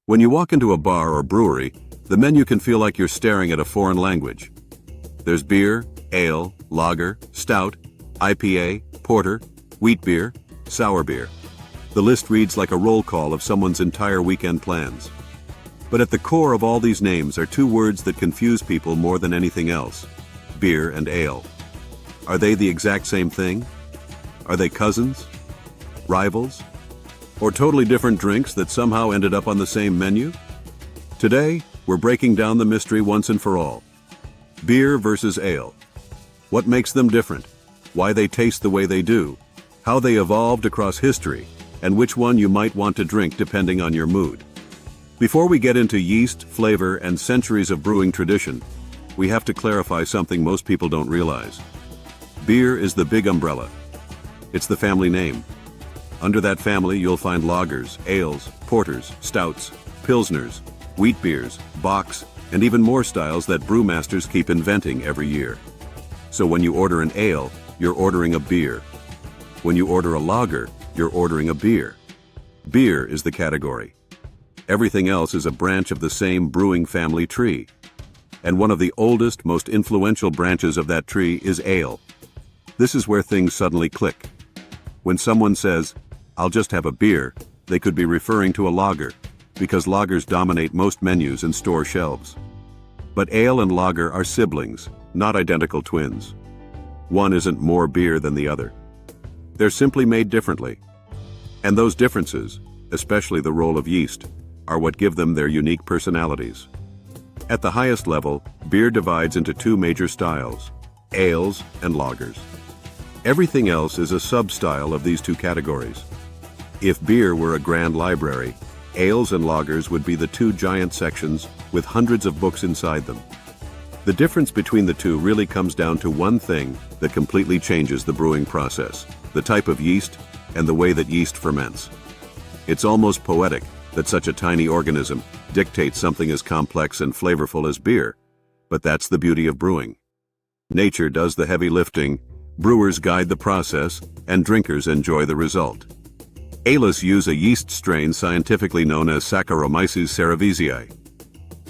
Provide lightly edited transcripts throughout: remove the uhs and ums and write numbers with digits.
When you walk into a bar or brewery, the menu can feel like you're staring at a foreign language. There's beer, ale, lager, stout, IPA, porter, wheat beer, sour beer. The list reads like a roll call of someone's entire weekend plans. But at the core of all these names are two words that confuse people more than anything else: beer and ale. Are they the exact same thing? Are they cousins? Rivals? Or totally different drinks that somehow ended up on the same menu? Today, we're breaking down the mystery once and for all. Beer versus ale. What makes them different? Why they taste the way they do? How they evolved across history? And which one you might want to drink depending on your mood. Before we get into yeast, flavor, and centuries of brewing tradition, we have to clarify something most people don't realize. Beer is the big umbrella. It's the family name. Under that family, you'll find lagers, ales, porters, stouts, pilsners, wheat beers, bocks, and even more styles that brewmasters keep inventing every year. So when you order an ale, you're ordering a beer. When you order a lager, you're ordering a beer. Beer is the category. Everything else is a branch of the same brewing family tree. And one of the oldest, most influential branches of that tree is ale. This is where things suddenly click. When someone says, "I'll just have a beer," they could be referring to a lager, because lagers dominate most menus and store shelves. But ale and lager are siblings, not identical twins. One isn't more beer than the other. They're simply made differently. And those differences, especially the role of yeast, are what give them their unique personalities. At the highest level, beer divides into two major styles: ales and lagers. Everything else is a sub-style of these two categories. If beer were a grand library, ales and lagers would be the two giant sections with hundreds of books inside them. The difference between the two really comes down to one thing that completely changes the brewing process: the type of yeast and the way that yeast ferments. It's almost poetic that such a tiny organism dictates something as complex and flavorful as beer, but that's the beauty of brewing. Nature does the heavy lifting, brewers guide the process, and drinkers enjoy the result. Ales use a yeast strain scientifically known as Saccharomyces cerevisiae.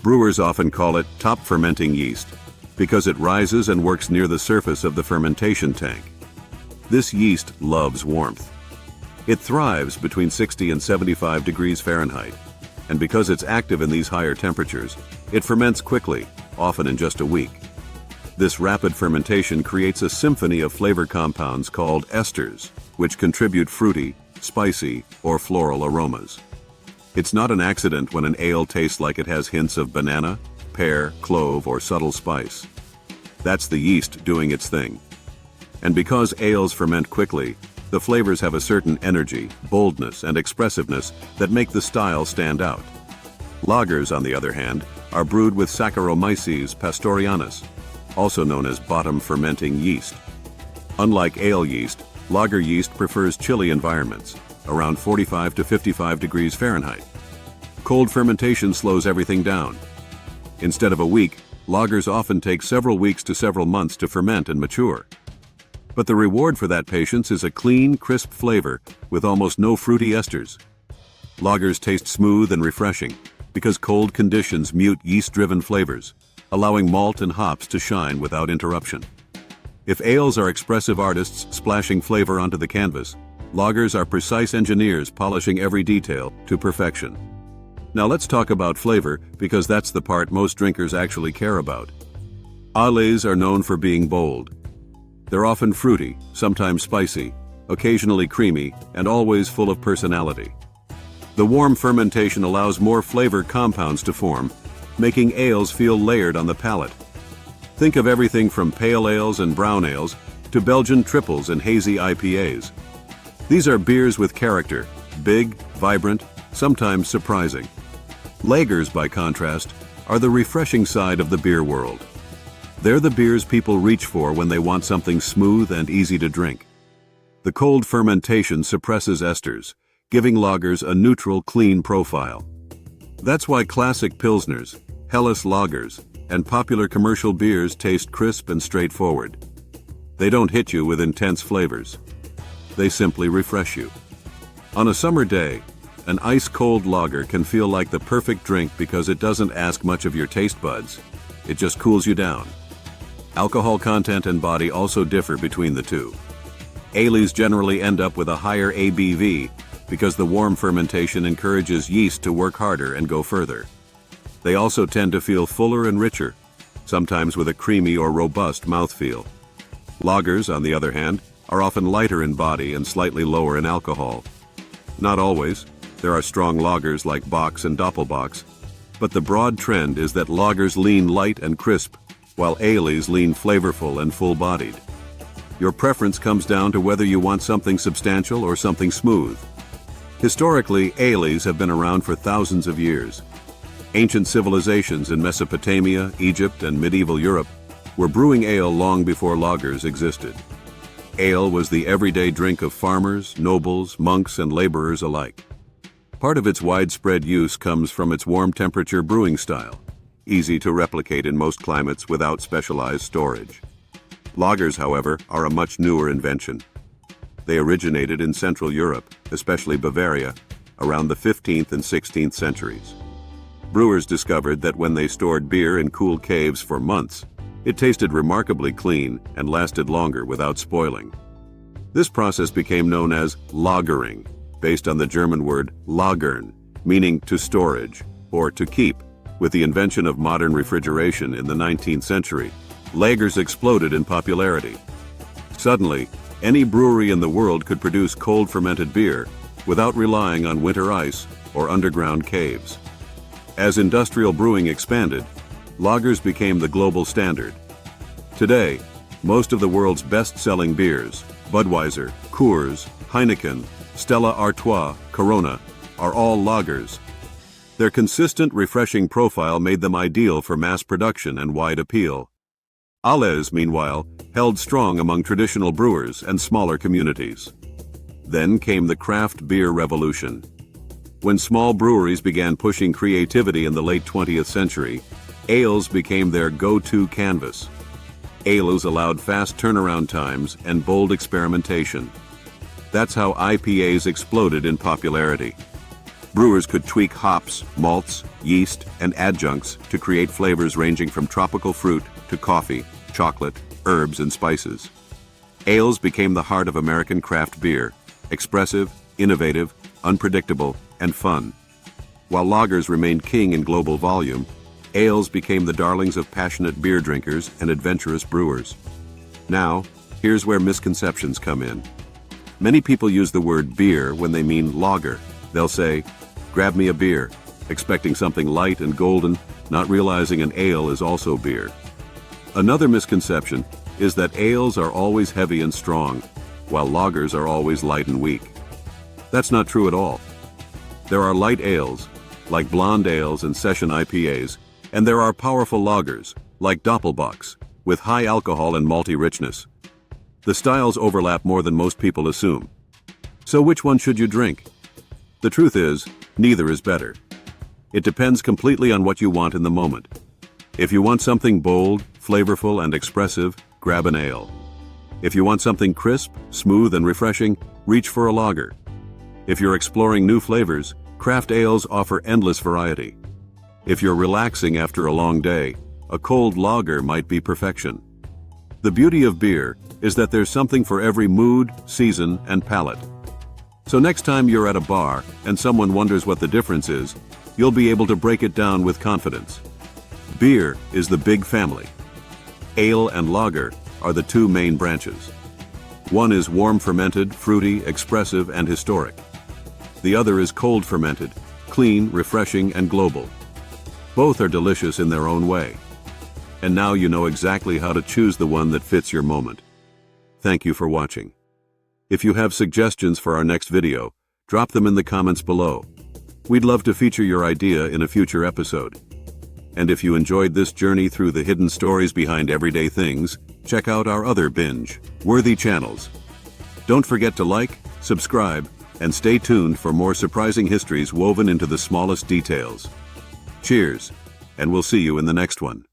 Brewers often call it top fermenting yeast because it rises and works near the surface of the fermentation tank. This yeast loves warmth. It thrives between 60 and 75 degrees Fahrenheit, and because it's active in these higher temperatures, it ferments quickly, often in just a week. This rapid fermentation creates a symphony of flavor compounds called esters, which contribute fruity, spicy, or floral aromas. It's not an accident when an ale tastes like it has hints of banana, pear, clove, or subtle spice. That's the yeast doing its thing. And because ales ferment quickly, the flavors have a certain energy, boldness, and expressiveness that make the style stand out. Lagers, on the other hand, are brewed with Saccharomyces pastorianus, also known as bottom fermenting yeast. Unlike ale yeast, lager yeast prefers chilly environments, around 45 to 55 degrees Fahrenheit. Cold fermentation slows everything down. Instead of a week, lagers often take several weeks to several months to ferment and mature. But the reward for that patience is a clean, crisp flavor with almost no fruity esters. Lagers taste smooth and refreshing because cold conditions mute yeast-driven flavors, allowing malt and hops to shine without interruption. If ales are expressive artists splashing flavor onto the canvas, lagers are precise engineers polishing every detail to perfection. Now let's talk about flavor, because that's the part most drinkers actually care about. Ales are known for being bold. They're often fruity, sometimes spicy, occasionally creamy, and always full of personality. The warm fermentation allows more flavor compounds to form, making ales feel layered on the palate. Think of everything from pale ales and brown ales to Belgian triples and hazy IPAs. These are beers with character, big, vibrant, sometimes surprising. Lagers, by contrast, are the refreshing side of the beer world. They're the beers people reach for when they want something smooth and easy to drink. The cold fermentation suppresses esters, giving lagers a neutral, clean profile. That's why classic pilsners, Helles lagers, and popular commercial beers taste crisp and straightforward. They don't hit you with intense flavors. They simply refresh you. On a summer day, An ice-cold lager can feel like the perfect drink because it doesn't ask much of your taste buds. It just cools you down. Alcohol content and body also differ between the two. Ales generally end up with a higher ABV because the warm fermentation encourages yeast to work harder and go further. They also tend to feel fuller and richer, sometimes with a creamy or robust mouthfeel. Lagers, on the other hand, are often lighter in body and slightly lower in alcohol. Not always. There are strong lagers like Bock's and Doppelbock's, but the broad trend is that lagers lean light and crisp, while ales lean flavorful and full-bodied. Your preference comes down to whether you want something substantial or something smooth. Historically, ales have been around for thousands of years. Ancient civilizations in Mesopotamia, Egypt, and medieval Europe were brewing ale long before lagers existed. Ale was the everyday drink of farmers, nobles, monks, and laborers alike. Part of its widespread use comes from its warm-temperature brewing style, easy to replicate in most climates without specialized storage. Lagers, however, are a much newer invention. They originated in Central Europe, especially Bavaria, around the 15th and 16th centuries. Brewers discovered that when they stored beer in cool caves for months, it tasted remarkably clean and lasted longer without spoiling. This process became known as lagering, based on the German word lagern, meaning to storage or to keep. With the invention of modern refrigeration in the 19th century, lagers exploded in popularity. Suddenly, any brewery in the world could produce cold fermented beer without relying on winter ice or underground caves. As industrial brewing expanded, lagers became the global standard. Today, most of the world's best-selling beers, Budweiser, Coors, Heineken, Stella Artois, Corona, are all lagers. Their consistent, refreshing profile made them ideal for mass production and wide appeal. Ales, meanwhile, held strong among traditional brewers and smaller communities. Then came the craft beer revolution. When small breweries began pushing creativity in the late 20th century, ales became their go-to canvas. Ales allowed fast turnaround times and bold experimentation. That's how IPAs exploded in popularity. Brewers could tweak hops, malts, yeast, and adjuncts to create flavors ranging from tropical fruit to coffee, chocolate, herbs, and spices. Ales became the heart of American craft beer, expressive, innovative, unpredictable, and fun. While lagers remained king in global volume, ales became the darlings of passionate beer drinkers and adventurous brewers. Now, here's where misconceptions come in. Many people use the word beer when they mean lager. They'll say, "Grab me a beer," expecting something light and golden, not realizing an ale is also beer. Another misconception is that ales are always heavy and strong, while lagers are always light and weak. That's not true at all. There are light ales, like blonde ales and session IPAs, and there are powerful lagers, like Doppelbock's, with high alcohol and malty richness. The styles overlap more than most people assume. So which one should you drink? The truth is, neither is better. It depends completely on what you want in the moment. If you want something bold, flavorful, and expressive, grab an ale. If you want something crisp, smooth, and refreshing, reach for a lager. If you're exploring new flavors, craft ales offer endless variety. If you're relaxing after a long day, a cold lager might be perfection. The beauty of beer is that there's something for every mood, season, and palate. So next time you're at a bar and someone wonders what the difference is, you'll be able to break it down with confidence. Beer is the big family. Ale and lager are the two main branches. One is warm fermented, fruity, expressive, and historic. The other is cold fermented, clean, refreshing, and global. Both are delicious in their own way. And now you know exactly how to choose the one that fits your moment. Thank you for watching. If you have suggestions for our next video, drop them in the comments below. We'd love to feature your idea in a future episode. And if you enjoyed this journey through the hidden stories behind everyday things, check out our other binge-worthy channels. Don't forget to like, subscribe, and stay tuned for more surprising histories woven into the smallest details. Cheers, and we'll see you in the next one.